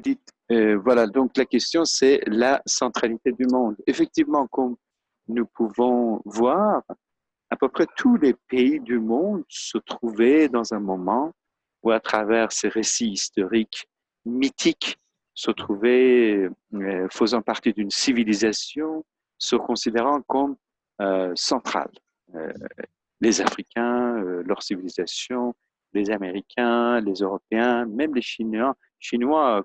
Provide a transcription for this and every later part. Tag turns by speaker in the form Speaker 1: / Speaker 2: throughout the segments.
Speaker 1: dites, voilà, donc la question c'est la centralité du monde. Effectivement, comme nous pouvons voir, à peu près tous les pays du monde se trouvaient dans un moment où, à travers ces récits historiques mythiques, se trouvaient faisant partie d'une civilisation, se considérant comme centrale. Euh, les Africains, leur civilisation, les Américains, les Européens, même les Chinois,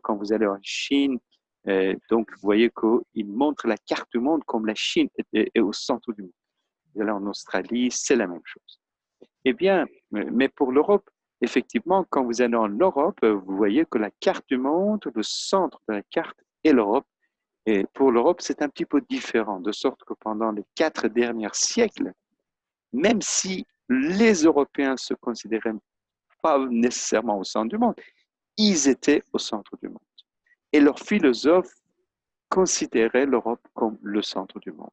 Speaker 1: quand vous allez en Chine, donc vous voyez qu'ils montrent la carte du monde comme la Chine est au centre du monde. Vous allez en Australie, c'est la même chose. Eh bien, mais pour l'Europe, effectivement, quand vous allez en Europe, vous voyez que la carte du monde, le centre de la carte est l'Europe. Et pour l'Europe, c'est un petit peu différent, de sorte que pendant les 4 derniers siècles, même si les Européens se considéraient pas nécessairement au centre du monde, ils étaient au centre du monde. Et leurs philosophes considéraient l'Europe comme le centre du monde.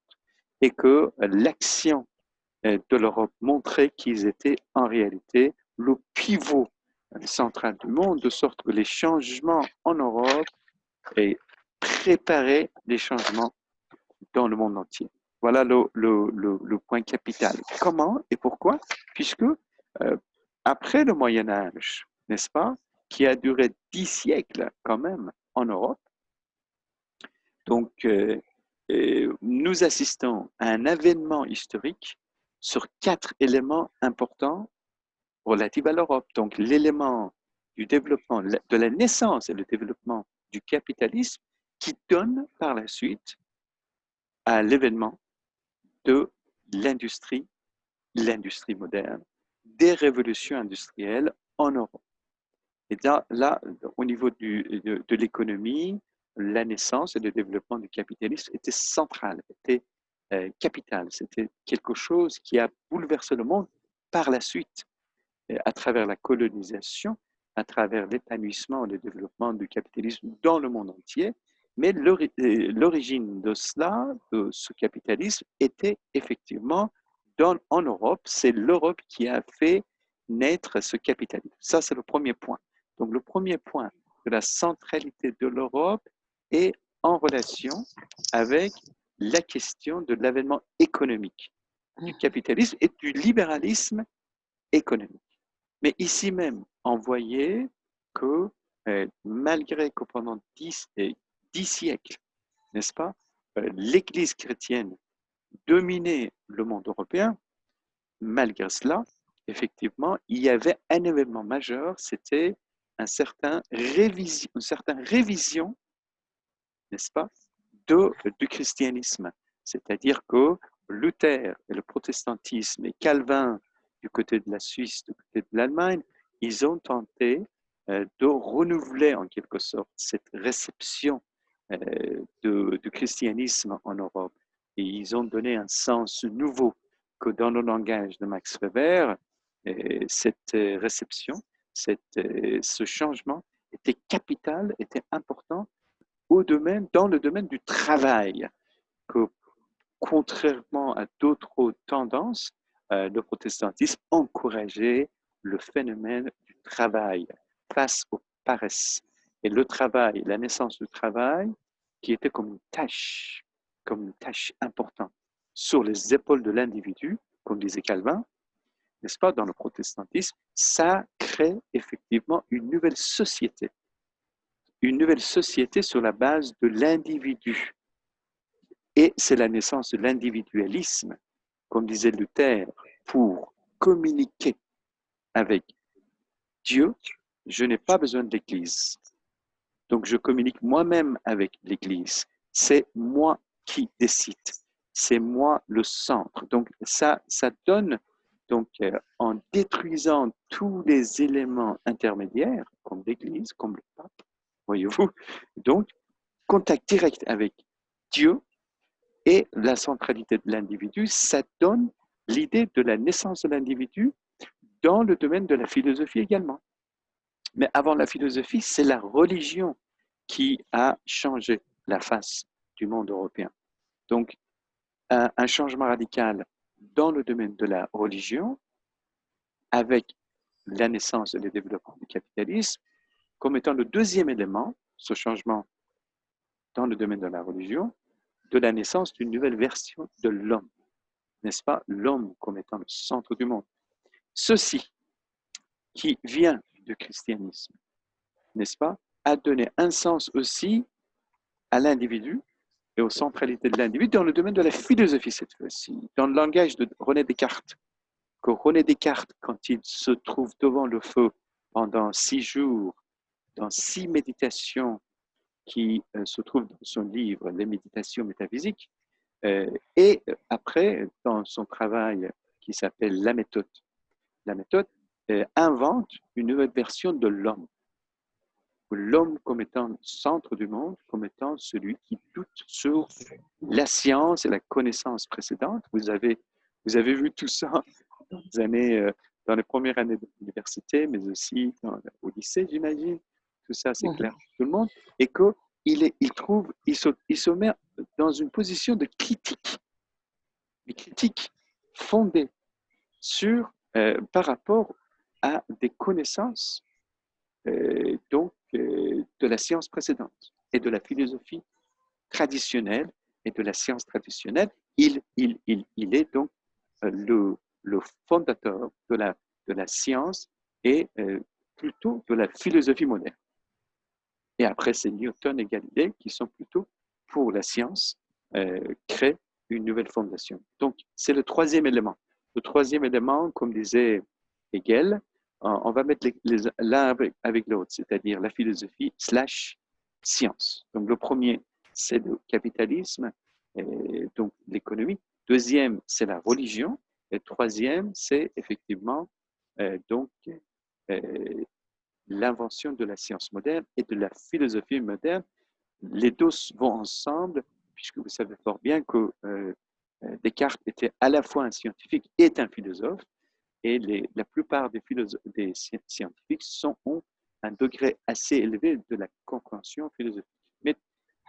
Speaker 1: Et que l'action de l'Europe montrait qu'ils étaient en réalité le pivot central du monde, de sorte que les changements en Europe préparaient les changements dans le monde entier. Voilà le point capital. Comment et pourquoi? Puisque après le Moyen Âge, n'est-ce pas, qui a duré 10 siècles quand même en Europe, donc nous assistons à un avènement historique sur 4 éléments importants relatifs à l'Europe. Donc l'élément du développement, de la naissance et le développement du capitalisme qui donne par la suite à l'événement de l'industrie moderne, des révolutions industrielles en Europe. Et là au niveau de l'économie, la naissance et le développement du capitalisme était central, était capital. C'était quelque chose qui a bouleversé le monde par la suite, à travers la colonisation, à travers l'épanouissement et le développement du capitalisme dans le monde entier. Mais l'origine de cela, de ce capitalisme, était effectivement en Europe. C'est l'Europe qui a fait naître ce capitalisme. Ça, c'est le premier point. Donc, le premier point de la centralité de l'Europe est en relation avec la question de l'avènement économique du capitalisme et du libéralisme économique. Mais ici même, on voyait que malgré que pendant 10 siècles, n'est-ce pas, l'Église chrétienne dominait le monde européen, malgré cela, effectivement, il y avait un événement majeur, c'était une certaine révision, n'est-ce pas, du christianisme. C'est-à-dire que Luther et le protestantisme et Calvin du côté de la Suisse, du côté de l'Allemagne, ils ont tenté de renouveler en quelque sorte cette réception du christianisme en Europe. Et ils ont donné un sens nouveau que dans le langage de Max Weber, cette réception, ce changement était capital, était important dans le domaine du travail, que contrairement à d'autres tendances, le protestantisme encourageait le phénomène du travail face aux paresses. Et le travail, la naissance du travail, qui était comme une tâche importante sur les épaules de l'individu, comme disait Calvin, n'est-ce pas, dans le protestantisme, ça crée effectivement une nouvelle société sur la base de l'individu. Et c'est la naissance de l'individualisme, comme disait Luther, pour communiquer avec Dieu, je n'ai pas besoin de l'Église. Donc, je communique moi-même avec l'Église. C'est moi qui décide. C'est moi le centre. Donc, ça donne, donc, en détruisant tous les éléments intermédiaires, comme l'Église, comme le pape, voyez-vous, donc, contact direct avec Dieu et la centralité de l'individu, ça donne l'idée de la naissance de l'individu dans le domaine de la philosophie également. Mais avant la philosophie, c'est la religion qui a changé la face du monde européen. Donc, un changement radical dans le domaine de la religion, avec la naissance et le développement du capitalisme, comme étant le deuxième élément, ce changement dans le domaine de la religion, de la naissance d'une nouvelle version de l'homme, n'est-ce pas? L'homme comme étant le centre du monde. Ceci qui vient du christianisme, n'est-ce pas, a donné un sens aussi à l'individu et aux centralités de l'individu dans le domaine de la philosophie cette fois-ci, dans le langage de René Descartes. Que René Descartes, quand il se trouve devant le feu pendant 6 jours, dans 6 méditations qui se trouvent dans son livre Les méditations métaphysiques, et après, dans son travail qui s'appelle La méthode invente une nouvelle version de l'homme. L'homme comme étant le centre du monde, comme étant celui qui doute sur la science et la connaissance précédente. Vous avez vu tout ça dans les premières années de l'université, mais aussi au lycée, j'imagine. Tout ça, c'est clair pour tout le monde. Et qu'il se met dans une position de critique, une critique fondée par rapport à des connaissances de la science précédente et de la philosophie traditionnelle et de la science traditionnelle. Il est donc le fondateur de la science et plutôt de la philosophie moderne. Et après, c'est Newton et Galilée qui sont plutôt pour la science, créent une nouvelle fondation. Donc, c'est le troisième élément. Le troisième élément, comme disait Hegel, on va mettre l'un avec l'autre, c'est-à-dire la philosophie / science. Donc, le premier, c'est le capitalisme, donc l'économie. Deuxième, c'est la religion. Et troisième, c'est effectivement l'invention de la science moderne et de la philosophie moderne. Les deux vont ensemble, puisque vous savez fort bien que Descartes était à la fois un scientifique et un philosophe, et la plupart des scientifiques ont un degré assez élevé de la compréhension philosophique. Mais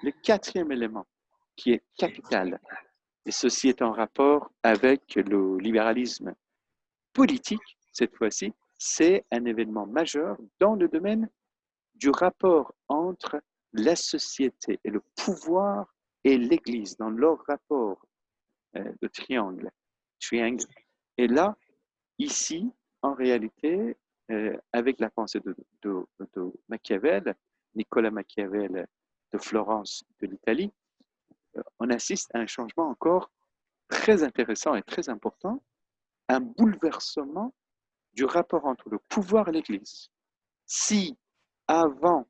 Speaker 1: le quatrième élément, qui est capital, et ceci est en rapport avec le libéralisme politique, cette fois-ci, c'est un événement majeur dans le domaine du rapport entre la société et le pouvoir et l'Église, dans leur rapport de triangle. Et là, ici, en réalité, avec la pensée de Machiavel, Nicolas Machiavel de Florence, de l'Italie, on assiste à un changement encore très intéressant et très important, un bouleversement du rapport entre le pouvoir et l'Église. Si avant,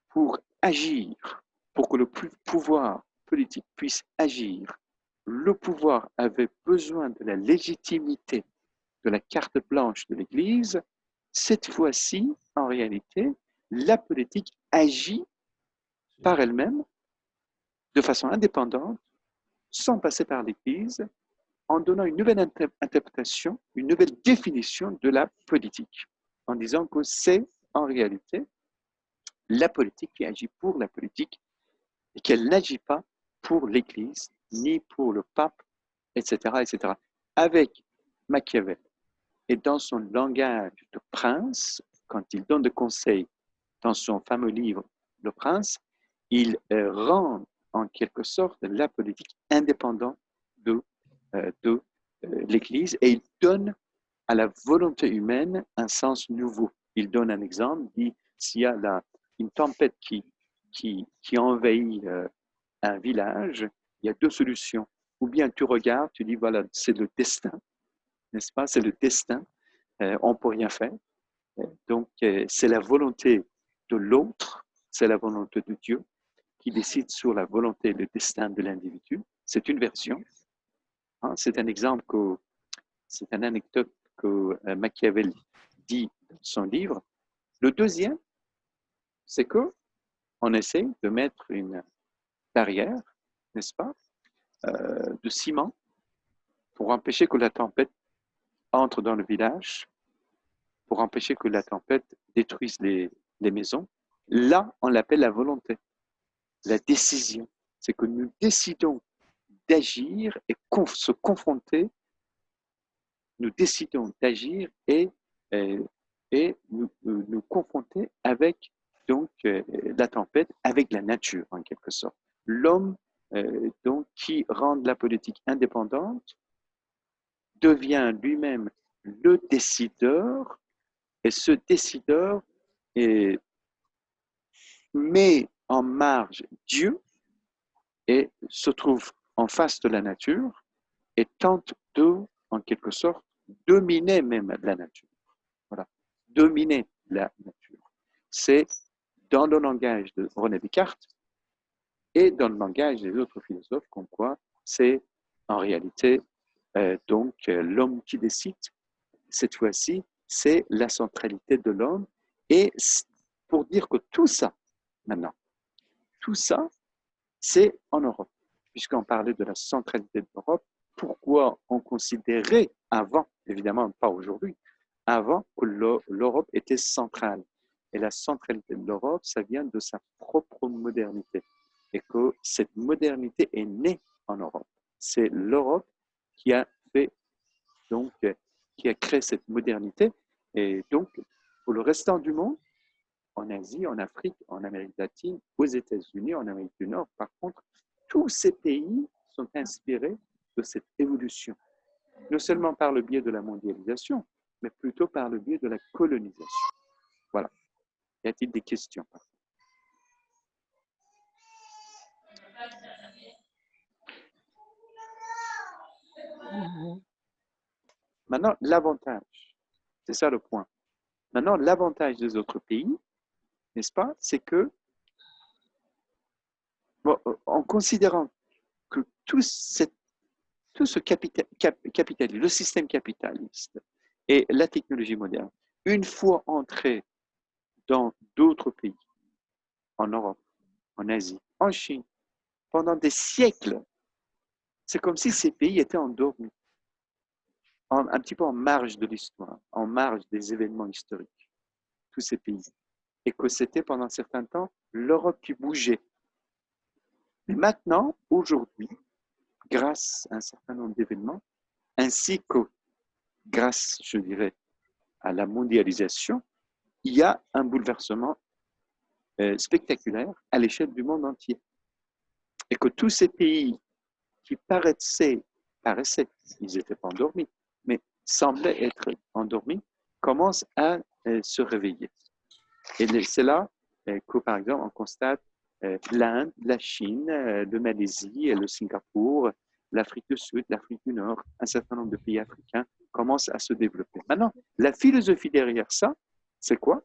Speaker 1: pour agir, pour que le pouvoir politique puisse agir, le pouvoir avait besoin de la légitimité de la carte blanche de l'Église, cette fois-ci, en réalité, la politique agit par elle-même, de façon indépendante, sans passer par l'Église, en donnant une nouvelle interprétation, une nouvelle définition de la politique, en disant que c'est en réalité la politique qui agit pour la politique et qu'elle n'agit pas pour l'Église, ni pour le pape, etc., etc. Avec Machiavel et dans son langage de prince, quand il donne des conseils dans son fameux livre Le Prince, il rend en quelque sorte la politique indépendante de l'Église et il donne à la volonté humaine un sens nouveau. Il donne un exemple, il dit s'il y a une tempête qui envahit un village, il y a deux solutions. Ou bien tu regardes, tu dis voilà, c'est le destin, n'est-ce pas? C'est le destin, on ne peut rien faire. Donc, c'est la volonté de l'autre, c'est la volonté de Dieu qui décide sur la volonté et le destin de l'individu. C'est une version. Hein, c'est un exemple, c'est une anecdote que Machiavel dit dans son livre. Le deuxième, c'est que on essaie de mettre une barrière, n'est-ce pas, de ciment pour empêcher que la tempête entre dans le village, pour empêcher que la tempête détruise les maisons. Là, on l'appelle la volonté, la décision. C'est que nous décidons d'agir et se confronter, nous décidons d'agir et nous confronter avec donc la tempête avec la nature en quelque sorte. L'homme donc qui rend la politique indépendante devient lui-même le décideur et ce décideur met en marge Dieu et se trouve en face de la nature et tente de, en quelque sorte, dominer même la nature. Voilà, dominer la nature. C'est dans le langage de René Descartes et dans le langage des autres philosophes, comme quoi c'est en réalité l'homme qui décide. Cette fois-ci, c'est la centralité de l'homme. Et pour dire que tout ça, maintenant, tout ça, c'est en Europe. Puisqu'on parlait de la centralité de l'Europe, pourquoi on considérait avant, évidemment pas aujourd'hui, avant que l'Europe était centrale. Et la centralité de l'Europe, ça vient de sa propre modernité. Et que cette modernité est née en Europe. C'est l'Europe qui a fait, donc, qui a créé cette modernité. Et donc, pour le restant du monde, en Asie, en Afrique, en Amérique latine, aux États-Unis, en Amérique du Nord, par contre, tous ces pays sont inspirés de cette évolution. Non seulement par le biais de la mondialisation, mais plutôt par le biais de la colonisation. Voilà. Y a-t-il des questions? Maintenant, l'avantage, c'est ça le point. Maintenant, l'avantage des autres pays, n'est-ce pas, c'est que, bon, en considérant que tout ce capitalisme, le système capitaliste et la technologie moderne, une fois entrés dans d'autres pays, en Europe, en Asie, en Chine, pendant des siècles, c'est comme si ces pays étaient endormis, un petit peu en marge de l'histoire, en marge des événements historiques, tous ces pays. Et que c'était pendant un certain temps l'Europe qui bougeait. Mais maintenant, aujourd'hui, grâce à un certain nombre d'événements, ainsi que grâce, je dirais, à la mondialisation, il y a un bouleversement spectaculaire à l'échelle du monde entier. Et que tous ces pays qui paraissaient, ils n'étaient pas endormis, mais semblaient être endormis, commencent à se réveiller. Et c'est là que, par exemple, on constate l'Inde, la Chine, le Malaisie, le Singapour, l'Afrique du Sud, l'Afrique du Nord, un certain nombre de pays africains commencent à se développer. Maintenant, la philosophie derrière ça, c'est quoi?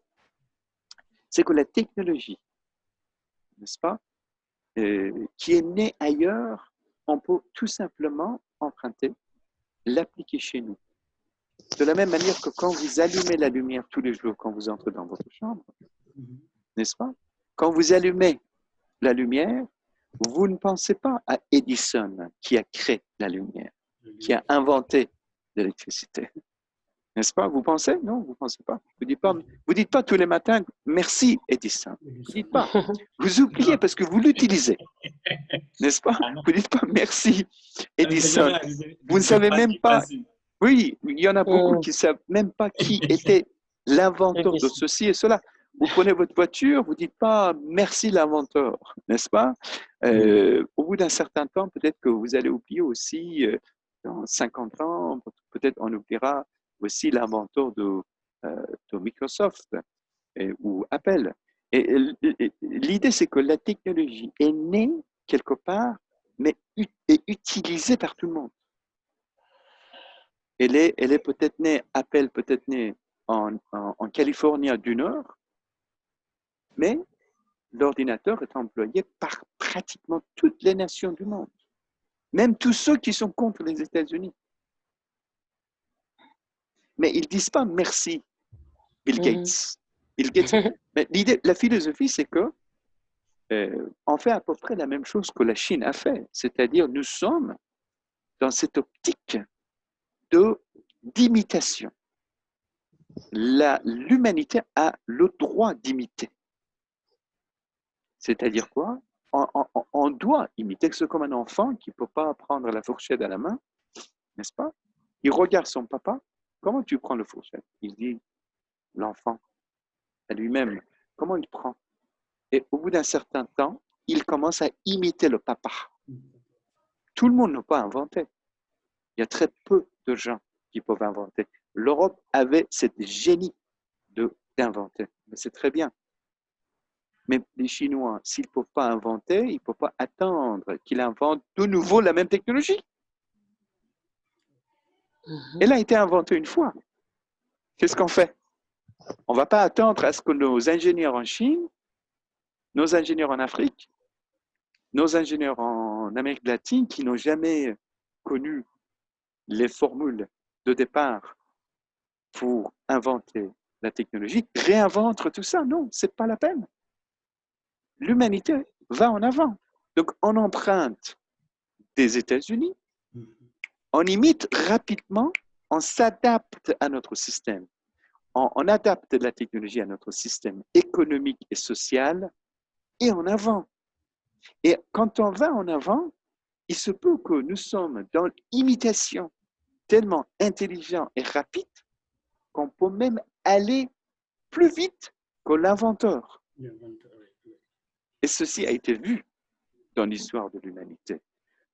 Speaker 1: C'est que la technologie, n'est-ce pas, qui est née ailleurs, on peut tout simplement emprunter, l'appliquer chez nous. De la même manière que quand vous allumez la lumière tous les jours quand vous entrez dans votre chambre, n'est-ce pas? Quand vous allumez la lumière, vous ne pensez pas à Edison qui a créé la lumière, qui a inventé l'électricité. N'est-ce pas? Vous pensez? Non, vous ne pensez pas. Vous dites pas tous les matins merci Edison. Vous dites pas. Vous oubliez parce que vous l'utilisez. N'est-ce pas? Vous dites pas merci Edison. Vous ne savez même pas. Oui, il y en a beaucoup qui ne savent même pas qui était l'inventeur de ceci et cela. Vous prenez votre voiture, vous ne dites pas merci l'inventeur, n'est-ce pas? Au bout d'un certain temps, peut-être que vous allez oublier aussi, dans 50 ans, peut-être on oubliera aussi l'inventeur de Microsoft ou Apple. Et l'idée, c'est que la technologie est née quelque part, mais est utilisée par tout le monde. Elle est peut-être née, Apple peut-être née en Californie du Nord, mais l'ordinateur est employé par pratiquement toutes les nations du monde, même tous ceux qui sont contre les États-Unis. Mais ils ne disent pas merci, Bill Gates. Bill Gates. Mais l'idée, la philosophie, c'est que on fait à peu près la même chose que la Chine a fait, c'est-à-dire nous sommes dans cette optique d'imitation. L'humanité a le droit d'imiter. C'est-à-dire quoi? On doit imiter. C'est comme un enfant qui ne peut pas prendre la fourchette à la main, n'est-ce pas? Il regarde son papa. Comment tu prends la fourchette? Il dit, l'enfant, à lui-même, comment il prend? Et au bout d'un certain temps, il commence à imiter le papa. Tout le monde n'a pas inventé. Il y a très peu de gens qui peuvent inventer. L'Europe avait cette génie d'inventer. Mais c'est très bien. Mais les Chinois, s'ils ne peuvent pas inventer, ils ne peuvent pas attendre qu'ils inventent de nouveau la même technologie. Elle a été inventée une fois. Qu'est-ce qu'on fait? On ne va pas attendre à ce que nos ingénieurs en Chine, nos ingénieurs en Afrique, nos ingénieurs en Amérique latine qui n'ont jamais connu les formules de départ pour inventer la technologie, réinventent tout ça. Non, ce n'est pas la peine. L'humanité va en avant. Donc, on emprunte des États-Unis, on imite rapidement, on s'adapte à notre système. On adapte la technologie à notre système économique et social et en avant. Et quand on va en avant, il se peut que nous sommes dans l'imitation tellement intelligent et rapide qu'on peut même aller plus vite que l'inventeur. Et ceci a été vu dans l'histoire de l'humanité.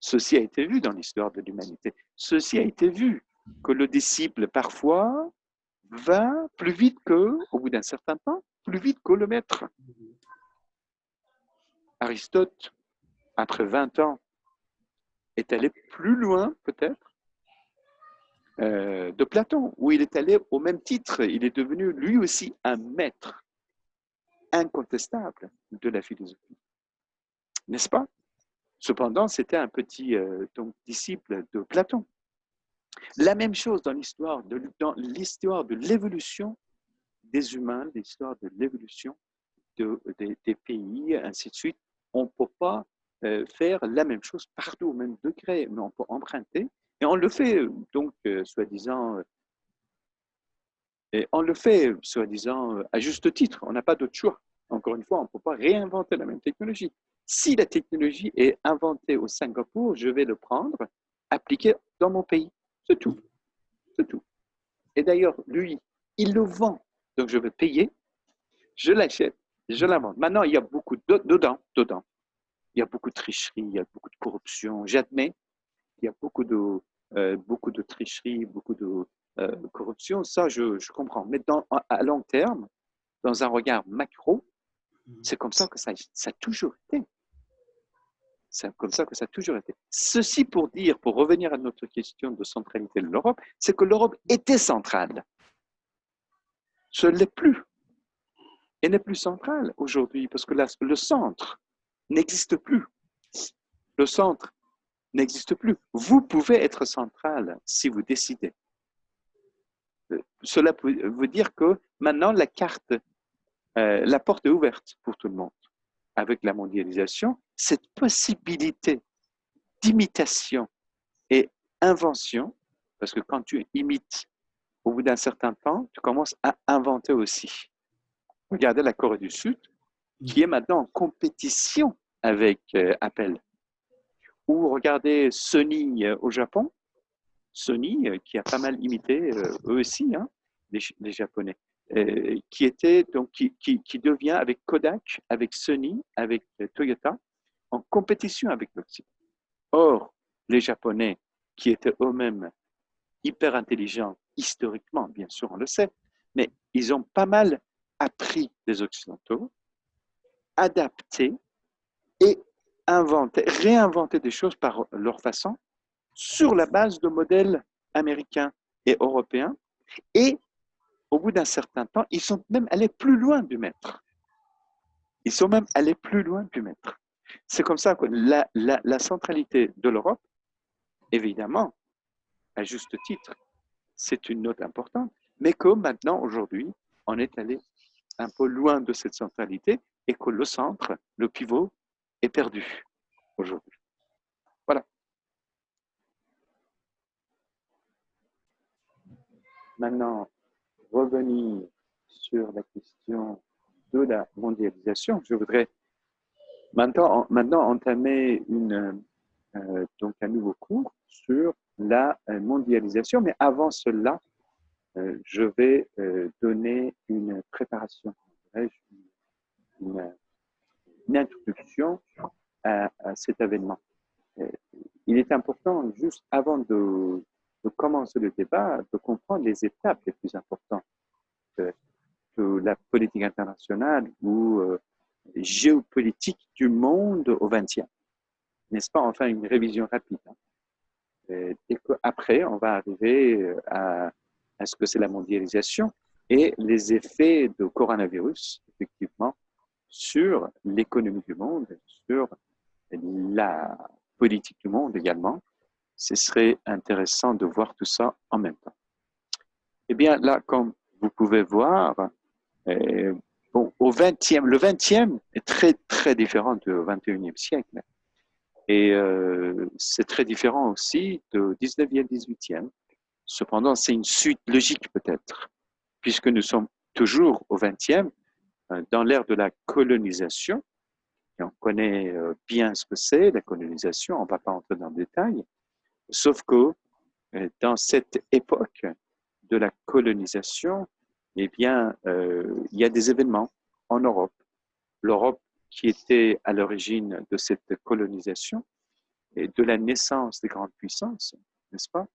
Speaker 1: Ceci a été vu dans l'histoire de l'humanité. Ceci a été vu que le disciple, parfois, va plus vite que, au bout d'un certain temps, plus vite que le maître. Aristote, après 20 ans, est allé plus loin, peut-être, de Platon, où il est allé au même titre. Il est devenu, lui aussi, un maître incontestable de la philosophie. N'est-ce pas? Cependant, c'était un petit disciple de Platon. La même chose dans l'histoire de l'évolution des humains, l'histoire de l'évolution des pays, ainsi de suite. On ne peut pas faire la même chose partout au même degré, mais on peut emprunter. Et on le fait donc, soi-disant, à juste titre. On n'a pas d'autre choix. Encore une fois, on ne peut pas réinventer la même technologie. Si la technologie est inventée au Singapour, je vais le prendre, appliquer dans mon pays. C'est tout. C'est tout. Et d'ailleurs, lui, il le vend. Donc, je vais payer, je l'achète, je la vends. Maintenant, il y a beaucoup dedans. Il y a beaucoup de tricherie, il y a beaucoup de corruption. J'admets qu'il y a beaucoup de tricherie, beaucoup de corruption. Ça, je comprends. Mais à long terme, dans un regard macro, c'est comme ça que ça a toujours été. C'est comme ça que ça a toujours été. Ceci pour revenir à notre question de centralité de l'Europe, c'est que l'Europe était centrale. Ce n'est plus. Elle n'est plus centrale aujourd'hui parce que le centre n'existe plus. Le centre n'existe plus. Vous pouvez être central si vous décidez. Cela veut dire que maintenant, la porte est ouverte pour tout le monde. Avec la mondialisation, cette possibilité d'imitation et invention, parce que quand tu imites, au bout d'un certain temps, tu commences à inventer aussi. Regardez la Corée du Sud, qui est maintenant en compétition avec Apple. Ou regardez Sony au Japon, Sony qui a pas mal imité eux aussi, hein, les Japonais, qui devient avec Kodak, avec Sony, avec Toyota, en compétition avec l'Occident. Or, les Japonais, qui étaient eux-mêmes hyper intelligents, historiquement, bien sûr, on le sait, mais ils ont pas mal appris des Occidentaux, adapté et réinventé des choses par leur façon, sur la base de modèles américains et européens. Et au bout d'un certain temps, ils sont même allés plus loin du maître. Ils sont même allés plus loin du maître. C'est comme ça que la centralité de l'Europe, évidemment, à juste titre, c'est une note importante, mais que maintenant, aujourd'hui, on est allé un peu loin de cette centralité et que le centre, le pivot, est perdu aujourd'hui. Voilà. Maintenant, revenir sur la question de la mondialisation, je voudrais maintenant entamer donc un nouveau cours sur la mondialisation. Mais avant cela, je vais donner une préparation, une une introduction à cet événement. Il est important, juste avant de commencer le débat, de comprendre les étapes les plus importantes de la politique internationale ou géopolitique du monde au XXe. N'est-ce pas? Enfin, une révision rapide. Et qu'après, on va arriver à ce que c'est la mondialisation et les effets du coronavirus, effectivement, sur l'économie du monde, sur la politique du monde également. Ce serait intéressant de voir tout ça en même temps. Eh bien, là, comme vous pouvez voir, bon, le 20e est très, très différent du 21e siècle. Et c'est très différent aussi du 19e, 18e. Cependant, c'est une suite logique peut-être, puisque nous sommes toujours au 20e, dans l'ère de la colonisation. Et on connaît bien ce que c'est, la colonisation, on ne va pas entrer dans le détail, sauf que dans cette époque de la colonisation, eh bien, il y a des événements en Europe. L'Europe qui était à l'origine de cette colonisation et de la naissance des grandes puissances, n'est-ce pas?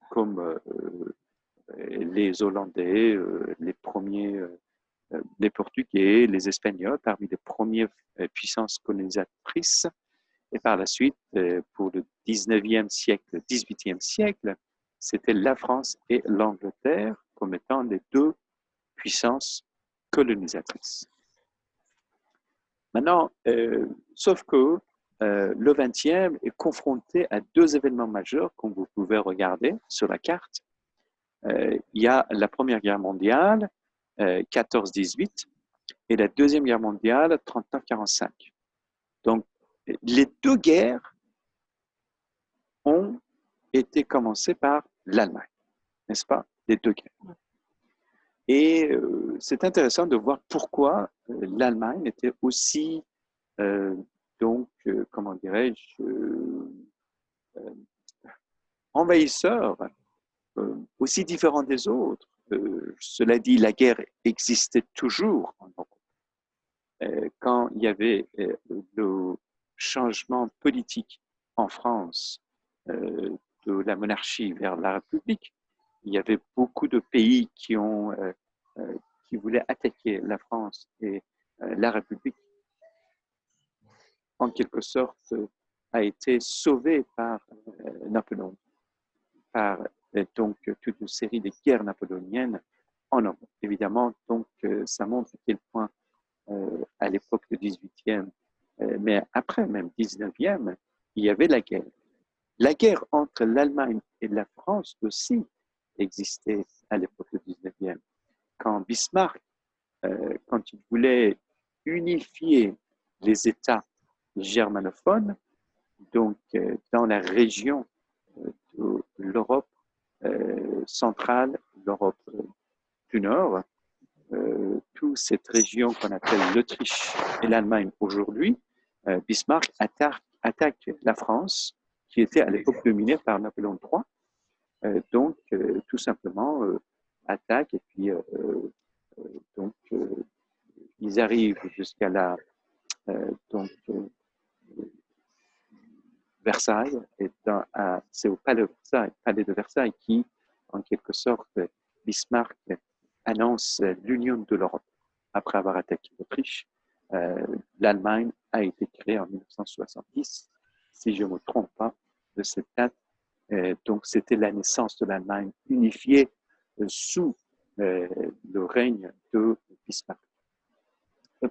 Speaker 1: Comme les Hollandais, les premiers, les Portugais, les Espagnols, parmi les premières puissances colonisatrices. Et par la suite, pour le 19e siècle, 18e siècle, c'était la France et l'Angleterre comme étant les deux puissances colonisatrices. Maintenant, sauf que le 20e est confronté à deux événements majeurs, comme vous pouvez regarder sur la carte. Il y a la Première Guerre mondiale, 14-18, et la Deuxième Guerre mondiale, 39-45. Donc, les deux guerres ont été commencées par l'Allemagne, n'est-ce pas? Les deux guerres. Et c'est intéressant de voir pourquoi l'Allemagne était aussi, comment dirais-je, envahisseur, aussi différent des autres. Cela dit, la guerre existait toujours en Europe. Quand il y avait le changement politique en France de la monarchie vers la République, il y avait beaucoup de pays qui voulaient attaquer la France et la République, en quelque sorte, a été sauvée par Napoléon, par donc toute une série de guerres napoléoniennes en Europe. Évidemment, donc ça montre à quel point à l'époque du 18e, mais après même 19e, il y avait la guerre. La guerre entre l'Allemagne et la France aussi existait à l'époque du 19e. Quand Bismarck, quand il voulait unifier les États germanophones, donc dans la région de l'Europe centrale, l'Europe du Nord, toute cette région qu'on appelle l'Autriche et l'Allemagne aujourd'hui, Bismarck attaque la France, qui était à l'époque dominée par Napoléon III. Donc, tout simplement, attaque et puis donc ils arrivent jusqu'à la Versailles, et c'est au palais de Versailles qui, en quelque sorte, Bismarck annonce l'union de l'Europe. Après avoir attaqué l'Autriche, l'Allemagne a été créée en 1970, si je ne me trompe pas de cette date. Donc, c'était la naissance de l'Allemagne unifiée sous le règne de Bismarck.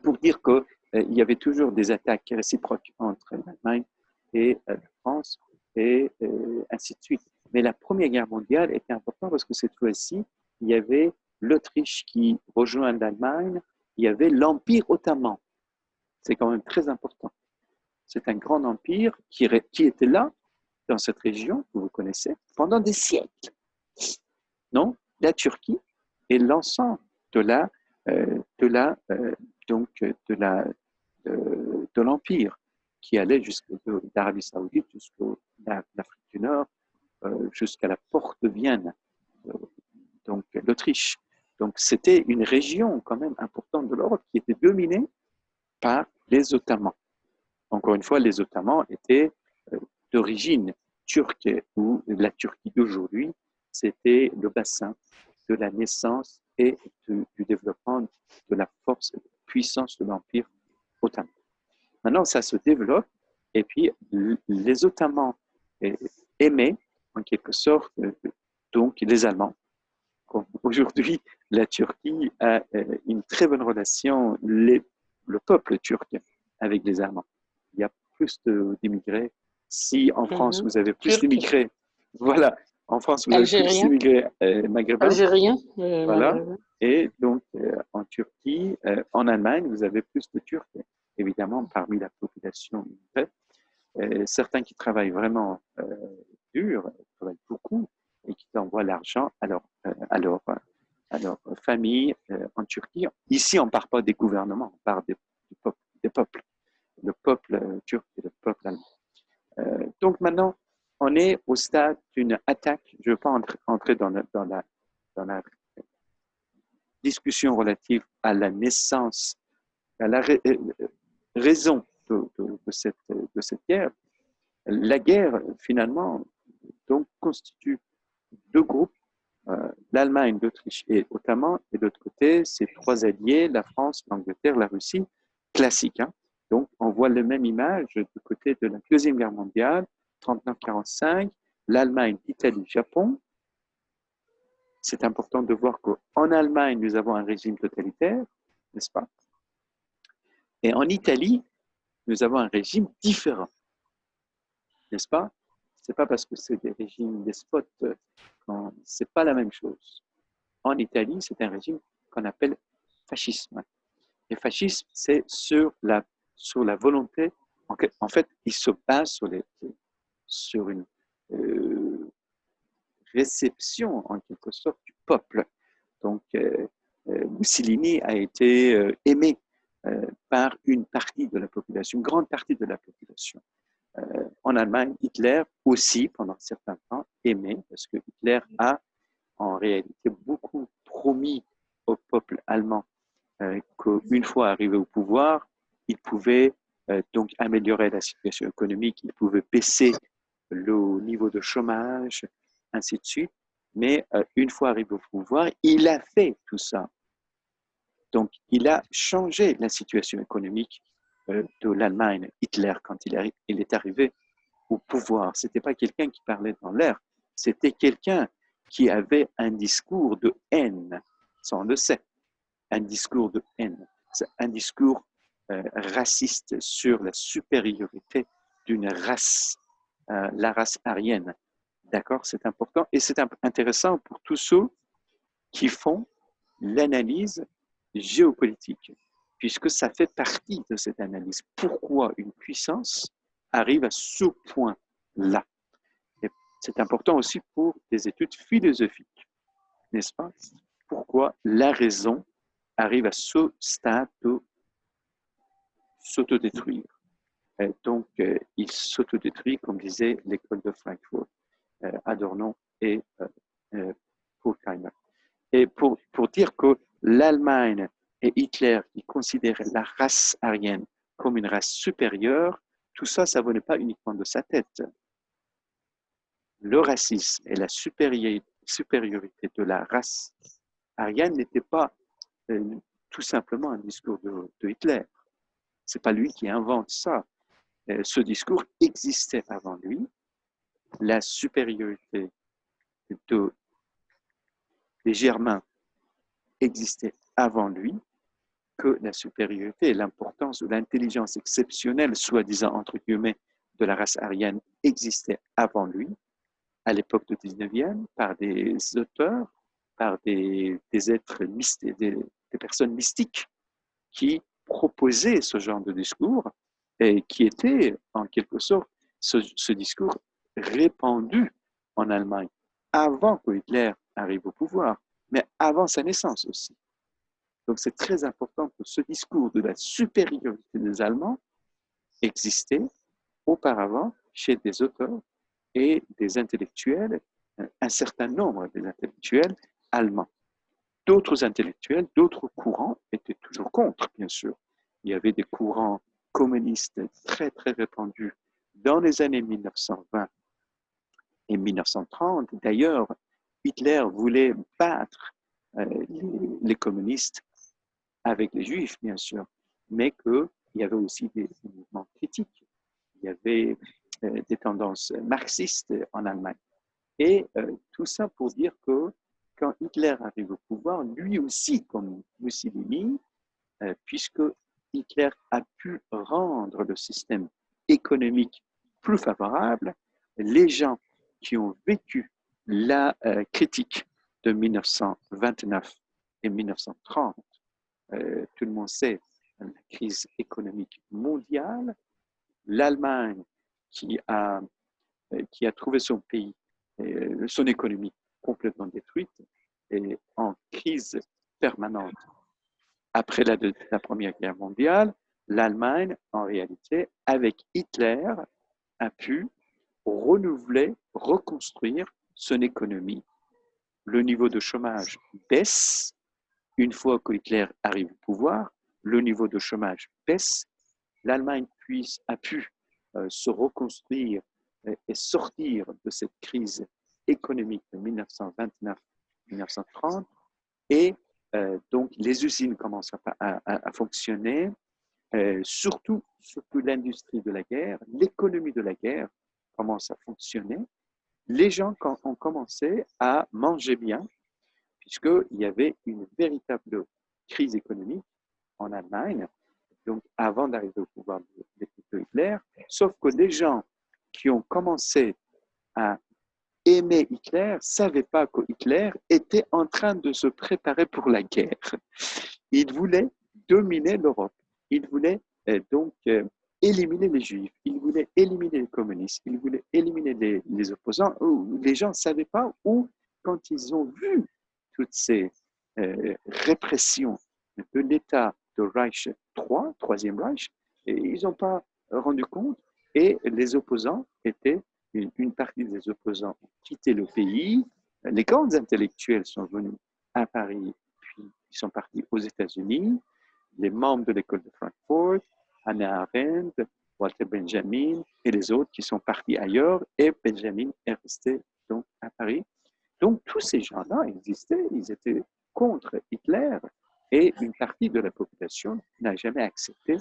Speaker 1: Pour dire qu'il y avait toujours des attaques réciproques entre l'Allemagne et la France, et ainsi de suite. Mais la Première Guerre mondiale était importante parce que cette fois-ci, il y avait l'Autriche qui rejoint l'Allemagne, il y avait l'Empire ottoman. C'est quand même très important. C'est un grand empire qui était là, dans cette région que vous connaissez, pendant des siècles. Non, la Turquie et l'ensemble de l'empire qui allait d'Arabie Saoudite jusqu'à l'Afrique du Nord, jusqu'à la porte de Vienne, donc l'Autriche. Donc c'était une région quand même importante de l'Europe qui était dominée par les Ottomans. Encore une fois, les Ottomans étaient d'origine turque, ou la Turquie d'aujourd'hui, c'était le bassin de la naissance et du développement de la force et de la puissance de l'Empire ottoman. Maintenant, ça se développe, et puis les Ottomans aimaient, en quelque sorte, donc les Allemands. Aujourd'hui, la Turquie a une très bonne relation, le peuple turc, avec les Allemands. Il y a plus d'immigrés. Si en France, vous avez plus
Speaker 2: Turc,
Speaker 1: d'immigrés, voilà, en France, vous avez plus
Speaker 2: algérien,
Speaker 1: d'immigrés maghrébins,
Speaker 2: algérien,
Speaker 1: voilà,
Speaker 2: maghrébin.
Speaker 1: et donc en Turquie, en Allemagne, vous avez plus de Turcs, évidemment, parmi la population immigrée. Certains qui travaillent vraiment dur, travaillent beaucoup, et qui envoient l'argent à leur famille en Turquie. Ici, on ne parle pas des gouvernements, on parle des peuples, le peuple turc et le peuple allemand. Donc maintenant, on est au stade d'une attaque. Je ne veux pas entrer dans la discussion relative à la naissance, à la raison de cette guerre. La guerre, finalement, donc, constitue deux groupes, l'Allemagne, l'Autriche et l'Ottoman, et de l'autre côté, ces trois alliés, la France, l'Angleterre, la Russie, classique. Hein. Donc, on voit la même image du côté de la Deuxième Guerre mondiale, 39-45, l'Allemagne, l'Italie, le Japon. C'est important de voir qu'en Allemagne, nous avons un régime totalitaire, n'est-ce pas? Et en Italie, nous avons un régime différent, n'est-ce pas? Ce n'est pas parce que c'est des régimes despotes, ce n'est pas la même chose. En Italie, c'est un régime qu'on appelle fascisme. Et fascisme, c'est sur la volonté, en fait, il se base sur une réception, en quelque sorte, du peuple. Donc, Mussolini a été aimé par une partie de la population, une grande partie de la population. En Allemagne, Hitler aussi, pendant un certain temps, aimé, parce que Hitler a en réalité beaucoup promis au peuple allemand qu'une fois arrivé au pouvoir, il pouvait donc améliorer la situation économique, il pouvait baisser le niveau de chômage, ainsi de suite. Mais une fois arrivé au pouvoir, il a fait tout ça. Donc, il a changé la situation économique de l'Allemagne, Hitler, quand il est arrivé au pouvoir. Ce n'était pas quelqu'un qui parlait dans l'air, c'était quelqu'un qui avait un discours de haine, ça on le sait, un discours de haine, un discours raciste sur la supériorité d'une race, la race aryenne. D'accord? C'est important et c'est intéressant pour tous ceux qui font l'analyse géopolitique, puisque ça fait partie de cette analyse. Pourquoi une puissance arrive à ce point-là? C'est important aussi pour des études philosophiques, n'est-ce pas? Pourquoi la raison arrive à ce stade de s'autodétruire. Donc, il s'autodétruit, comme disait l'école de Francfort, Adorno et Horkheimer. Et pour dire que l'Allemagne et Hitler, qui considéraient la race aryenne comme une race supérieure, tout ça, ça venait pas uniquement de sa tête. Le racisme et la supériorité de la race aryenne n'était pas tout simplement un discours de Hitler. C'est pas lui qui invente ça. Ce discours existait avant lui. La supériorité des Germains existait avant lui, que la supériorité et l'importance ou l'intelligence exceptionnelle, soi-disant entre guillemets, de la race aryenne existait avant lui, à l'époque du 19e, par des auteurs, par des êtres mystiques, des personnes mystiques qui proposaient ce genre de discours et qui était en quelque sorte ce discours répandu en Allemagne avant que Hitler arrive au pouvoir, mais avant sa naissance aussi. Donc c'est très important que ce discours de la supériorité des Allemands existait auparavant chez des auteurs et des intellectuels, un certain nombre des intellectuels allemands. D'autres intellectuels, d'autres courants étaient toujours contre, bien sûr. il y avait des courants communistes très, très répandus dans les années 1920 et 1930. D'ailleurs, Hitler voulait battre les communistes avec les juifs, bien sûr, mais qu'il y avait aussi des mouvements critiques. Il y avait des tendances marxistes en Allemagne. Et tout ça pour dire que quand Hitler arrive au pouvoir, lui aussi, comme Mussolini, puisque Hitler a pu rendre le système économique plus favorable, les gens qui ont vécu la critique de 1929 et 1930, tout le monde sait la crise économique mondiale, l'Allemagne qui a trouvé son pays, son économie complètement détruite et en crise permanente. Après la Première Guerre mondiale, l'Allemagne, en réalité, avec Hitler, a pu renouveler, reconstruire son économie. Le niveau de chômage baisse. Une fois que Hitler arrive au pouvoir, le niveau de chômage baisse. L'Allemagne a pu se reconstruire et sortir de cette crise économique de 1929-1930 et donc les usines commencent à fonctionner, surtout l'industrie de la guerre, l'économie de la guerre commence à fonctionner. Les gens ont commencé à manger bien puisqu'il y avait une véritable crise économique en Allemagne, donc avant d'arriver au pouvoir de Hitler, sauf que les gens qui ont commencé à aimer Hitler ne savaient pas que Hitler était en train de se préparer pour la guerre. Il voulait dominer l'Europe. Il voulait donc éliminer les Juifs. Il voulait éliminer les communistes. Il voulait éliminer les opposants. Les gens ne savaient pas où, quand ils ont vu toutes ces répressions de l'État de Reich III, Troisième Reich, et ils n'ont pas rendu compte. Et les opposants étaient, une partie des opposants ont quitté le pays. Les grands intellectuels sont venus à Paris, puis ils sont partis aux États-Unis. Les membres de l'école de Francfort, Hannah Arendt, Walter Benjamin et les autres qui sont partis ailleurs, et Benjamin est resté donc à Paris. Donc tous ces gens-là existaient, ils étaient contre Hitler, et une partie de la population n'a jamais accepté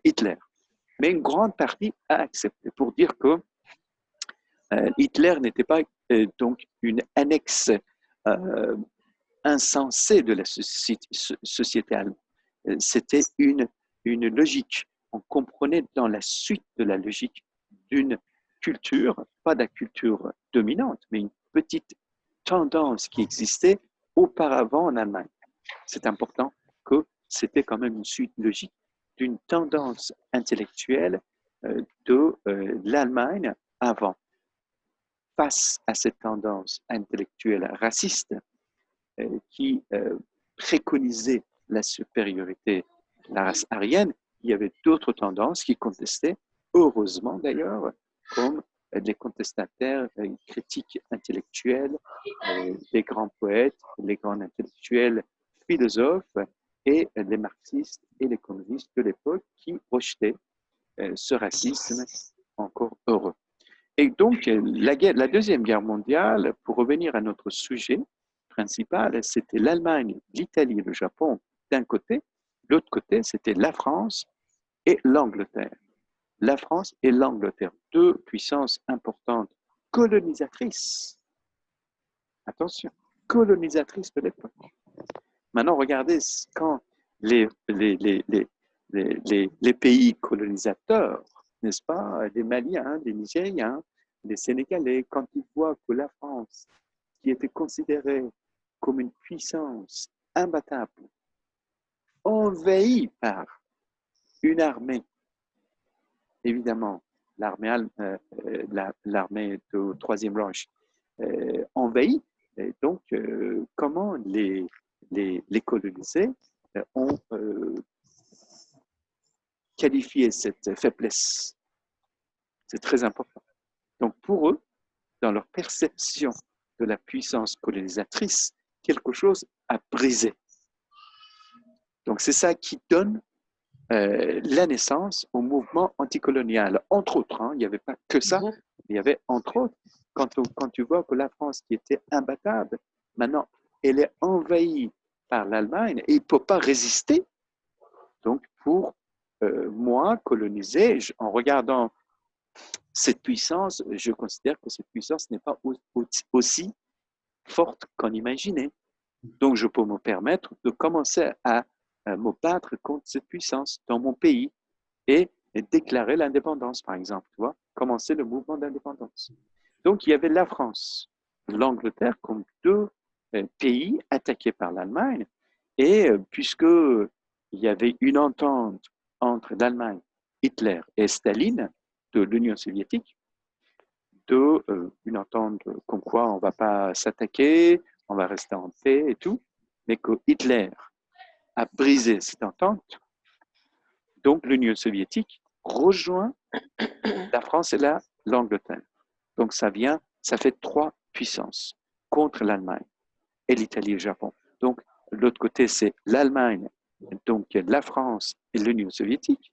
Speaker 1: Hitler. Mais une grande partie a accepté pour dire que Hitler n'était pas donc une annexe insensée de la société allemande. C'était une logique. On comprenait dans la suite de la logique d'une culture, pas de la culture dominante, mais une petite tendance qui existait auparavant en Allemagne. C'est important que c'était quand même une suite logique d'une tendance intellectuelle de l'Allemagne avant. Face à cette tendance intellectuelle raciste qui préconisait la supériorité de la race aryenne, il y avait d'autres tendances qui contestaient, heureusement d'ailleurs, comme les contestataires critiques intellectuels, les grands poètes, les grands intellectuels philosophes et les marxistes et les communistes de l'époque qui rejetaient ce racisme encore heureux. Et donc, la Deuxième Guerre mondiale, pour revenir à notre sujet principal, c'était l'Allemagne, l'Italie et le Japon d'un côté. De l'autre côté, c'était la France et l'Angleterre. La France et l'Angleterre, deux puissances importantes, colonisatrices. Attention, colonisatrices de l'époque. Maintenant, regardez, quand les pays colonisateurs, n'est-ce pas, les Maliens, les Nigériens, les Sénégalais, quand ils voient que la France, qui était considérée comme une puissance imbattable, envahie par une armée, évidemment, l'armée du Troisième Reich, envahie, donc comment les colonisés ont qualifié cette faiblesse. C'est très important. Donc pour eux, dans leur perception de la puissance colonisatrice, quelque chose a brisé. Donc c'est ça qui donne la naissance au mouvement anticolonial. Entre autres, hein, il n'y avait pas que ça, il y avait entre autres, quand tu vois que la France qui était imbattable, maintenant, elle est envahie par l'Allemagne et il ne peut pas résister. Donc, pour moi, coloniser, en regardant cette puissance, je considère que cette puissance n'est pas aussi forte qu'on imaginait. Donc, je peux me permettre de commencer à me battre contre cette puissance dans mon pays et déclarer l'indépendance, par exemple, tu vois, commencer le mouvement d'indépendance. Donc, il y avait la France, l'Angleterre comme deux pays attaqués par l'Allemagne. Et puisque il y avait une entente entre l'Allemagne, Hitler et Staline de l'Union soviétique, une entente comme quoi on ne va pas s'attaquer, on va rester en paix et tout, mais que Hitler a brisé cette entente, donc l'Union soviétique rejoint la France et l'Angleterre. Donc ça fait trois puissances contre l'Allemagne et l'Italie et le Japon. Donc l'autre côté, c'est l'Allemagne, donc la France et l'Union soviétique.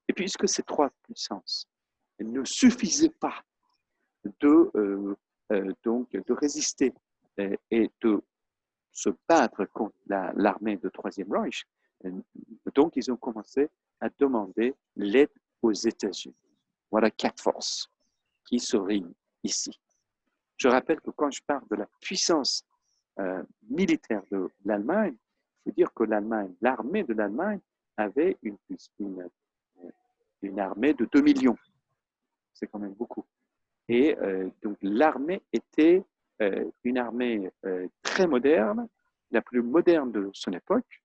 Speaker 1: Et puisque ces trois puissances ne suffisaient pas de résister et de se battre contre l'armée de Troisième Reich, donc ils ont commencé à demander l'aide aux États-Unis. Voilà quatre forces qui se réunissent ici. Je rappelle que quand je parle de la puissance militaire de l'Allemagne, il faut dire que l'armée de l'Allemagne avait une armée de 2 millions. C'est quand même beaucoup. Et donc l'armée était une armée très moderne, la plus moderne de son époque,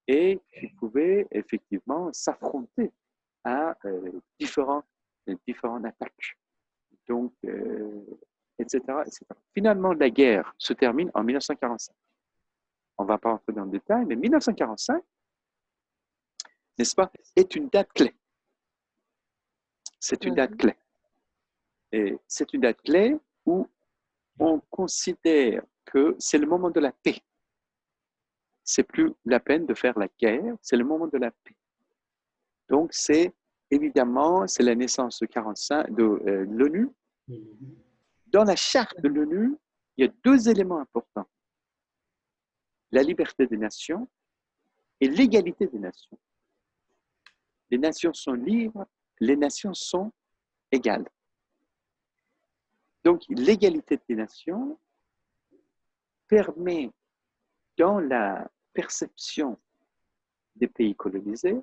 Speaker 1: et qui pouvait effectivement s'affronter à différentes attaques. Donc, etc., etc. Finalement, la guerre se termine en 1945. On ne va pas entrer dans le détail, mais 1945, n'est-ce pas, est une date clé. C'est une date clé. Et c'est une date clé où on considère que c'est le moment de la paix. C'est plus la peine de faire la guerre, c'est le moment de la paix. Donc, c'est évidemment, c'est la naissance de 45 de l'ONU. Dans la charte de l'ONU, il y a deux éléments importants. La liberté des nations et l'égalité des nations. Les nations sont libres, les nations sont égales. Donc, l'égalité des nations permet, dans la perception des pays colonisés,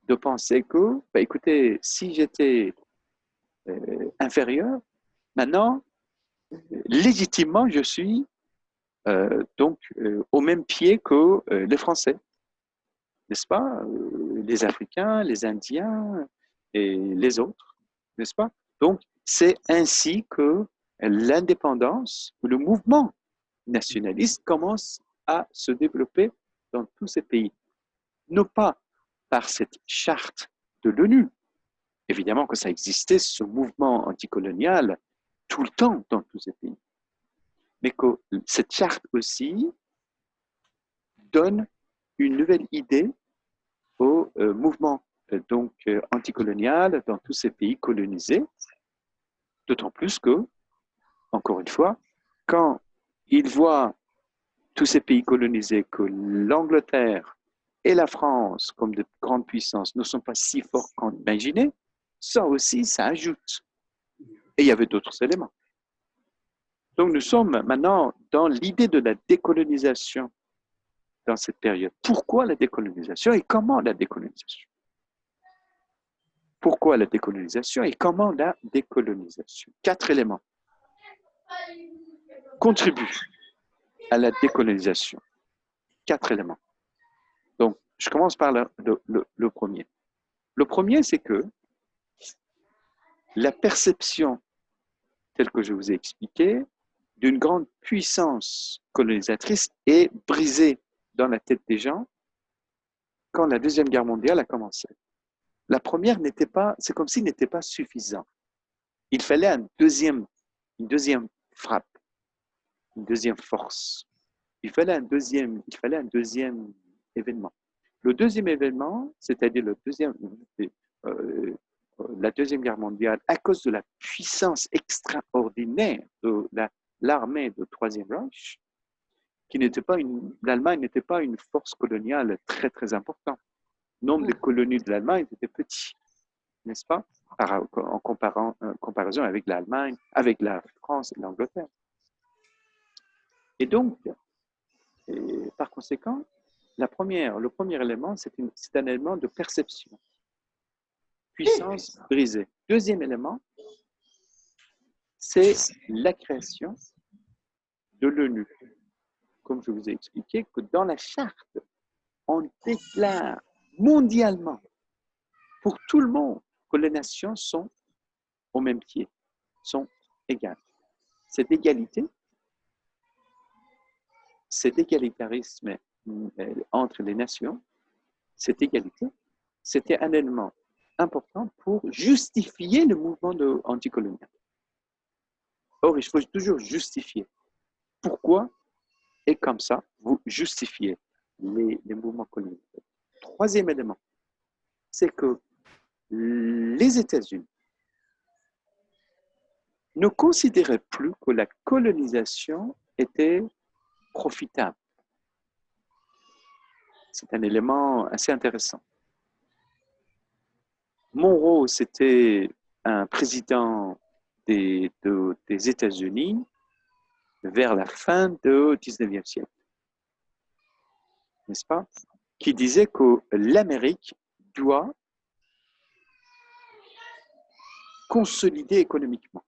Speaker 1: de penser que, bah, écoutez, si j'étais inférieur, maintenant, légitimement, je suis au même pied que les Français, n'est-ce pas? Les Africains, les Indiens et les autres, n'est-ce pas? Donc, c'est ainsi que l'indépendance ou le mouvement nationaliste commence à se développer dans tous ces pays. Non pas par cette charte de l'ONU, évidemment que ça existait, ce mouvement anticolonial, tout le temps dans tous ces pays, mais que cette charte aussi donne une nouvelle idée au mouvement anticolonial dans tous ces pays colonisés, d'autant plus que, encore une fois, quand ils voient tous ces pays colonisés que l'Angleterre et la France, comme de grandes puissances, ne sont pas si forts qu'on imaginait, ça aussi, ça ajoute. Et il y avait d'autres éléments. Donc nous sommes maintenant dans l'idée de la décolonisation dans cette période. Pourquoi la décolonisation et comment la décolonisation? Pourquoi la décolonisation et comment la décolonisation? Quatre éléments contribuent à la décolonisation. Quatre éléments. Donc, je commence par le premier. Le premier, c'est que la perception, telle que je vous ai expliqué, d'une grande puissance colonisatrice est brisée dans la tête des gens quand la Deuxième Guerre mondiale a commencé. La première n'était pas, c'est comme s'il n'était pas suffisant. Il fallait une deuxième frappe, une deuxième force. Il fallait un deuxième événement. Le deuxième événement, c'est-à-dire la Deuxième Guerre mondiale, à cause de la puissance extraordinaire de l'armée du Troisième Reich, l'Allemagne n'était pas une force coloniale très, très importante. Le nombre de colonies de l'Allemagne était petit, n'est-ce pas, en comparaison avec l'Allemagne, avec la France et l'Angleterre. Et donc, par conséquent, le premier élément, c'est un élément de perception. Puissance brisée. Deuxième élément, c'est la création de l'ONU. Comme je vous ai expliqué, que dans la charte, on déclare mondialement, pour tout le monde, que les nations sont au même pied, sont égales. Cette égalité, cet égalitarisme entre les nations, cette égalité, c'était un élément important pour justifier le mouvement anticolonial. Or, il faut toujours justifier. Pourquoi? Et comme ça, vous justifiez les mouvements coloniaux. Troisième élément, c'est que les États-Unis ne considéraient plus que la colonisation était profitable. C'est un élément assez intéressant. Monroe, c'était un président des États-Unis vers la fin du 19e siècle, n'est-ce pas? Qui disait que l'Amérique doit consolider économiquement.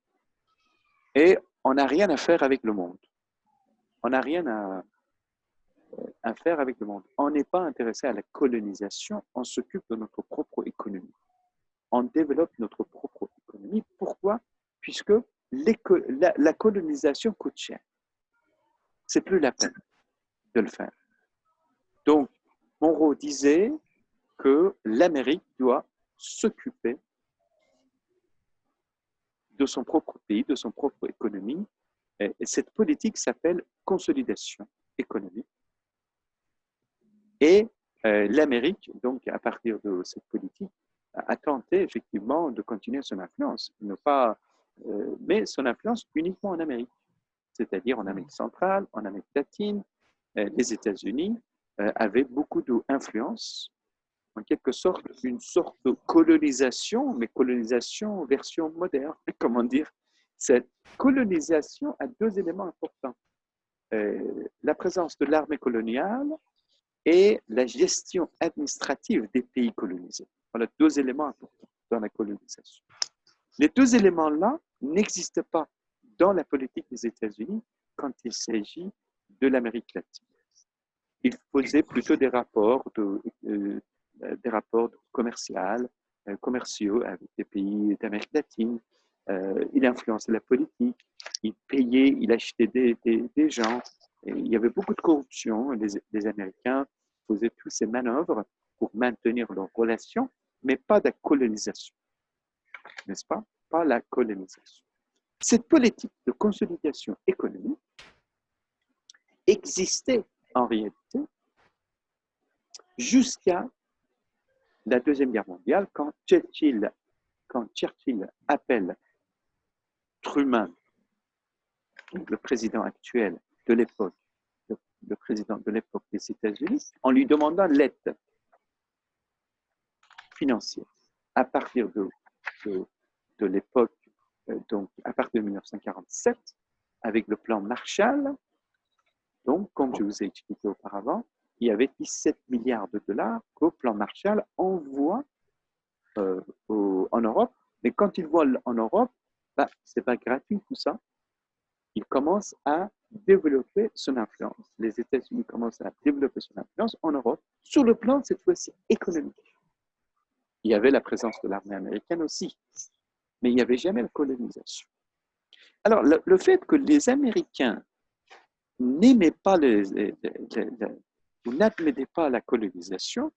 Speaker 1: Et on n'a rien à faire avec le monde. On n'a rien à faire avec le monde. On n'est pas intéressé à la colonisation, on s'occupe de notre propre économie. On développe notre propre économie. Pourquoi? Puisque la colonisation coûte cher. C'est plus la peine de le faire. Donc, Monroe disait que l'Amérique doit s'occuper de son propre pays, de son propre économie. Et cette politique s'appelle consolidation économique. Et l'Amérique, donc, à partir de cette politique, a tenté effectivement de continuer son influence, mais son influence uniquement en Amérique, c'est-à-dire en Amérique centrale, en Amérique latine. Les États-Unis avaient beaucoup d'influence, en quelque sorte, une sorte de colonisation, mais colonisation version moderne. Comment dire? Cette colonisation a deux éléments importants. La présence de l'armée coloniale et la gestion administrative des pays colonisés. Voilà deux éléments importants dans la colonisation. Les deux éléments-là n'existent pas dans la politique des États-Unis quand il s'agit de l'Amérique latine. Ils faisaient plutôt des rapports commerciaux avec des pays d'Amérique latine. Il influençait la politique, il payait, il achetait des gens. Et il y avait beaucoup de corruption. Les Américains faisaient toutes ces manœuvres pour maintenir leurs relations, mais pas de colonisation. N'est-ce pas? Pas la colonisation. Cette politique de consolidation économique existait en réalité jusqu'à la Deuxième Guerre mondiale, quand Churchill appelle Truman, le président actuel de l'époque, le président de l'époque des États-Unis, en lui demandant l'aide financière à partir de l'époque, donc à partir de 1947, avec le plan Marshall. Donc, comme je vous ai expliqué auparavant, il y avait 17 milliards de dollars qu'au plan Marshall envoie en Europe. Mais quand il voit en Europe, ce n'est pas gratuit tout ça. Il commence à développer son influence. Les États-Unis commencent à développer son influence en Europe, sur le plan, cette fois-ci, économique. Il y avait la présence de l'armée américaine aussi, mais il n'y avait jamais la colonisation. Alors, le fait que les Américains n'aimaient pas ou n'admettaient pas la colonisation,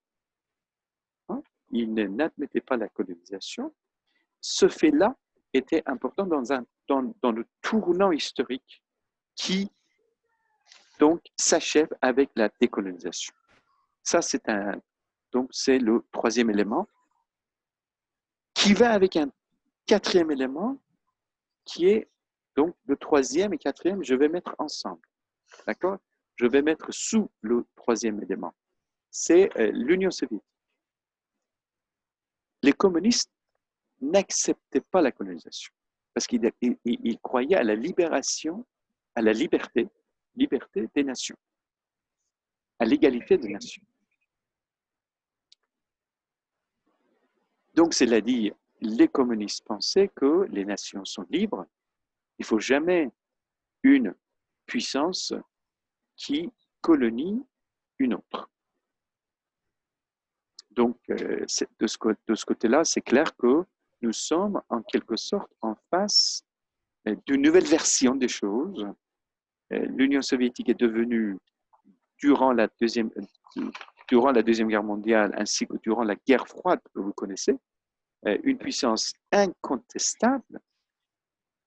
Speaker 1: ils n'admettaient pas la colonisation, ce fait-là était important dans le tournant historique qui donc s'achève avec la décolonisation. Ça, c'est un Donc, c'est le troisième élément qui va avec un quatrième élément qui est, donc, le troisième et quatrième, je vais mettre ensemble. D'accord? Je vais mettre sous le troisième élément. C'est l'Union soviétique. Les communistes n'acceptaient pas la colonisation parce qu'ils croyaient à la libération, à la liberté des nations, à l'égalité des nations. Donc, c'est-à-dire, les communistes pensaient que les nations sont libres. Il ne faut jamais une puissance qui colonie une autre. Donc, de ce côté-là, c'est clair que nous sommes en quelque sorte en face d'une nouvelle version des choses. L'Union soviétique est devenue, durant la Deuxième Guerre mondiale, ainsi que durant la guerre froide que vous connaissez, une puissance incontestable,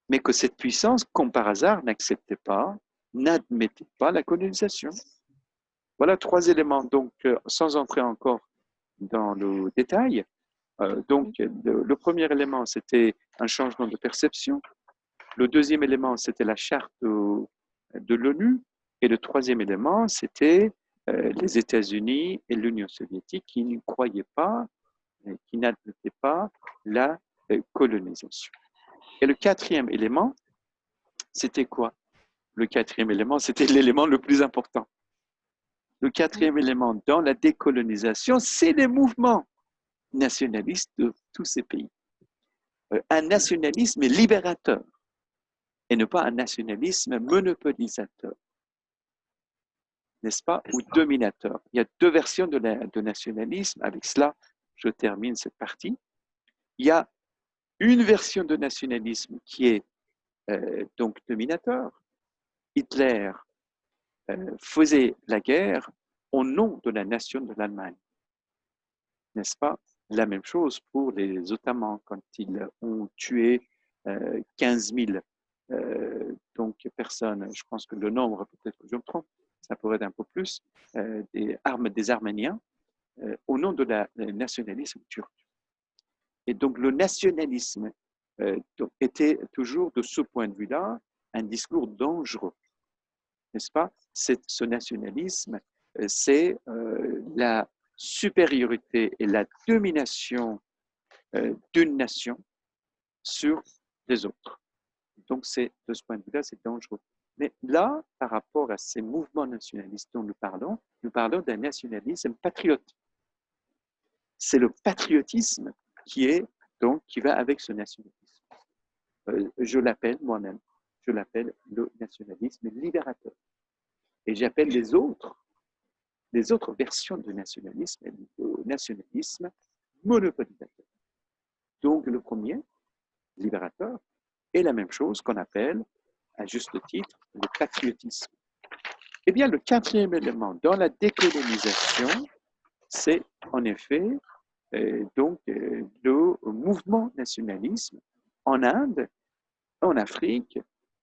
Speaker 1: mais que cette puissance, comme par hasard, n'acceptait pas, n'admettait pas la colonisation. Voilà trois éléments. Donc, sans entrer encore dans le détail, donc le premier élément, c'était un changement de perception. Le deuxième élément, c'était la charte de l'ONU. Et le troisième élément, c'était les États-Unis et l'Union soviétique qui ne croyaient pas, qui n'admettaient pas la colonisation. Et le quatrième élément, c'était quoi? Le quatrième élément, c'était l'élément le plus important. Le quatrième élément dans la décolonisation, c'est les mouvements nationalistes de tous ces pays. Un nationalisme libérateur et non pas un nationalisme monopolisateur, n'est-ce pas, ou dominateur. Il y a deux versions de nationalisme. Avec cela, je termine cette partie. Il y a une version de nationalisme qui est donc dominateur. Hitler faisait la guerre au nom de la nation de l'Allemagne, n'est-ce pas? La même chose pour les Ottomans quand ils ont tué 15 000 donc personnes, je pense que le nombre, peut-être que je me trompe, ça pourrait être un peu plus, des Arméniens au nom de la nationalisme turc. Et donc le nationalisme était toujours de ce point de vue-là un discours dangereux, n'est-ce pas? Ce nationalisme, c'est la supériorité et la domination d'une nation sur les autres. Donc, de ce point de vue-là, c'est dangereux. Mais là, par rapport à ces mouvements nationalistes dont nous parlons d'un nationalisme patriote. C'est le patriotisme qui va avec ce nationalisme. Je l'appelle moi-même, je l'appelle le nationalisme libérateur. Et j'appelle les autres versions de nationalisme, le nationalisme monopolisateur. Donc, le premier, libérateur, est la même chose qu'on appelle, à juste titre, le patriotisme. Eh bien, le quatrième élément dans la décolonisation, c'est en effet le mouvement nationalisme en Inde, en Afrique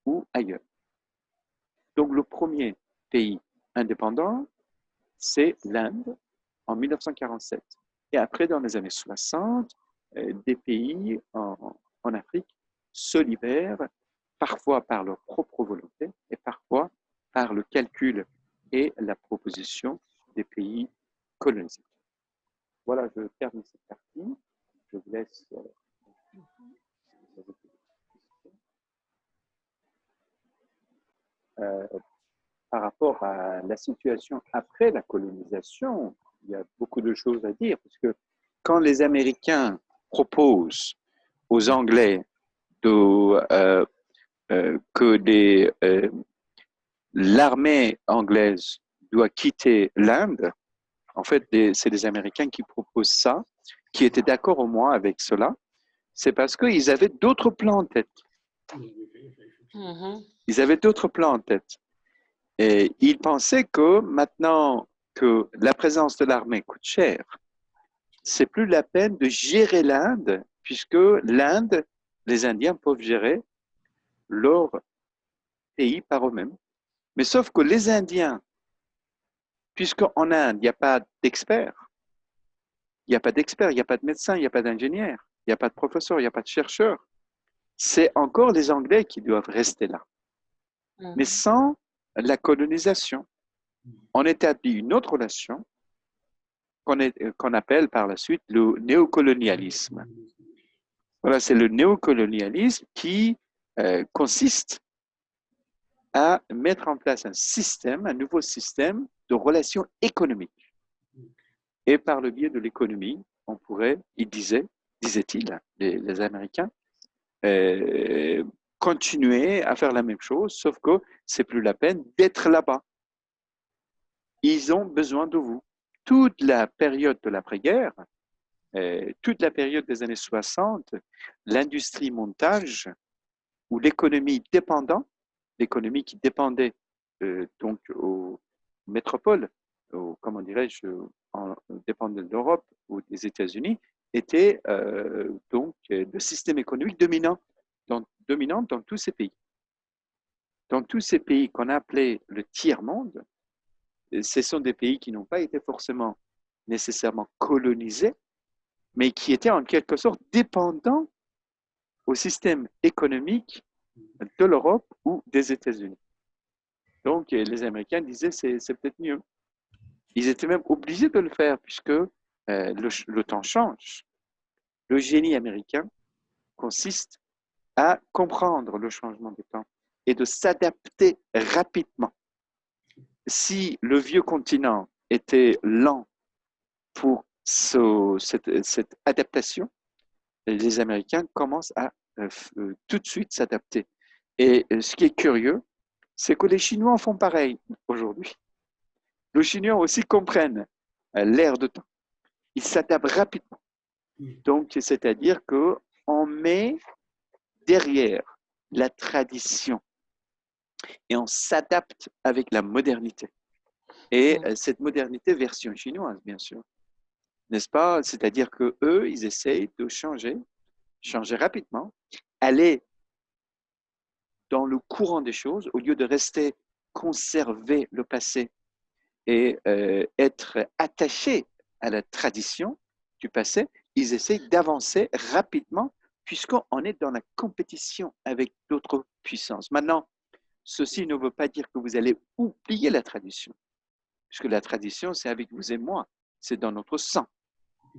Speaker 1: ou ailleurs. Donc, le premier pays indépendant, c'est l'Inde en 1947. Et après, dans les années 60, des pays en Afrique se libèrent, parfois par leur propre volonté et parfois par le calcul et la proposition des pays colonisés. Voilà, je termine cette partie. Je vous laisse. Par rapport à la situation après la colonisation, il y a beaucoup de choses à dire, parce que quand les Américains proposent aux Anglais que l'armée anglaise doit quitter l'Inde, en fait, c'est les Américains qui proposent ça, qui étaient d'accord au moins avec cela, c'est parce qu'ils avaient d'autres plans en tête. Ils avaient d'autres plans en tête. Et ils pensaient que maintenant que la présence de l'armée coûte cher, c'est plus la peine de gérer l'Inde, puisque l'Inde, les Indiens peuvent gérer leur pays par eux-mêmes. Mais sauf que les Indiens, puisqu'en Inde, il n'y a pas d'experts, Il n'y a pas d'experts, il n'y a pas de médecins, il n'y a pas d'ingénieurs, il n'y a pas de professeurs, il n'y a pas de chercheurs. C'est encore les Anglais qui doivent rester là. Mais sans la colonisation, on établit une autre relation qu'on appelle par la suite le néocolonialisme. Voilà, c'est le néocolonialisme qui consiste à mettre en place un système, un nouveau système de relations économiques. Et par le biais de l'économie, on pourrait, disait-il, les Américains, continuer à faire la même chose, sauf que c'est plus la peine d'être là-bas. Ils ont besoin de vous. Toute la période de l'après-guerre, toute la période des années 60, l'industrie montage ou l'économie dépendante, l'économie qui dépendait donc aux métropoles, comment dirais-je, dépendait de l'Europe ou des États-Unis, était donc le système économique dominant dans tous ces pays. Dans tous ces pays qu'on appelait le tiers-monde, ce sont des pays qui n'ont pas été forcément nécessairement colonisés, mais qui étaient en quelque sorte dépendants au système économique de l'Europe ou des États-Unis. Donc, les Américains disaient c'est peut-être mieux. Ils étaient même obligés de le faire puisque le temps change. Le génie américain consiste à comprendre le changement du temps et de s'adapter rapidement. Si le vieux continent était lent pour cette adaptation, les Américains commencent à tout de suite s'adapter. Et ce qui est curieux, c'est que les Chinois en font pareil aujourd'hui. Les Chinois aussi comprennent l'ère de temps. Ils s'adaptent rapidement. Donc, c'est-à-dire qu'on met derrière la tradition et on s'adapte avec la modernité. Et cette modernité version chinoise, bien sûr. N'est-ce pas? C'est-à-dire qu'eux, ils essayent de changer rapidement, aller dans le courant des choses, au lieu de rester conserver le passé et être attachés à la tradition du passé, ils essayent d'avancer rapidement puisqu'on est dans la compétition avec d'autres puissances. Maintenant, ceci ne veut pas dire que vous allez oublier la tradition, puisque la tradition, c'est avec vous et moi, c'est dans notre sang.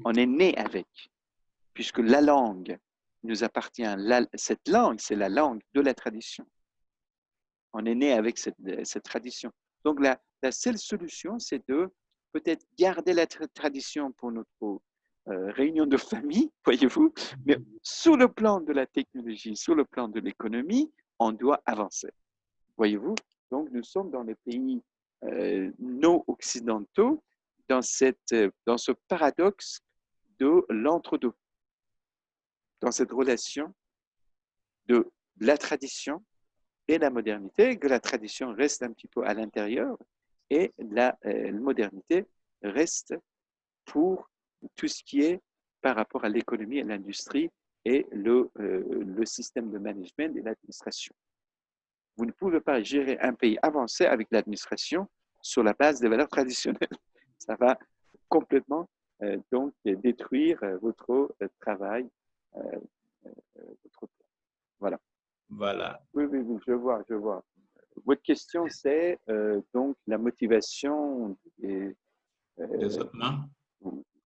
Speaker 1: On est né avec, puisque la langue nous appartient. Cette langue, c'est la langue de la tradition. On est né avec cette tradition. Donc, la seule solution, c'est de peut-être garder la tradition pour notre réunion de famille, voyez-vous, mais sur le plan de la technologie, sur le plan de l'économie, on doit avancer, voyez-vous. Donc, nous sommes dans les pays non occidentaux, dans ce paradoxe de l'entre-deux, dans cette relation de la tradition et la modernité, que la tradition reste un petit peu à l'intérieur et la modernité reste pour tout ce qui est par rapport à l'économie et l'industrie et le système de management et l'administration. Vous ne pouvez pas gérer un pays avancé avec l'administration sur la base des valeurs traditionnelles. Ça va complètement donc détruire votre travail, votre plan. Voilà.
Speaker 2: Voilà.
Speaker 1: Oui, je vois. Votre question, c'est donc la motivation
Speaker 2: Développement.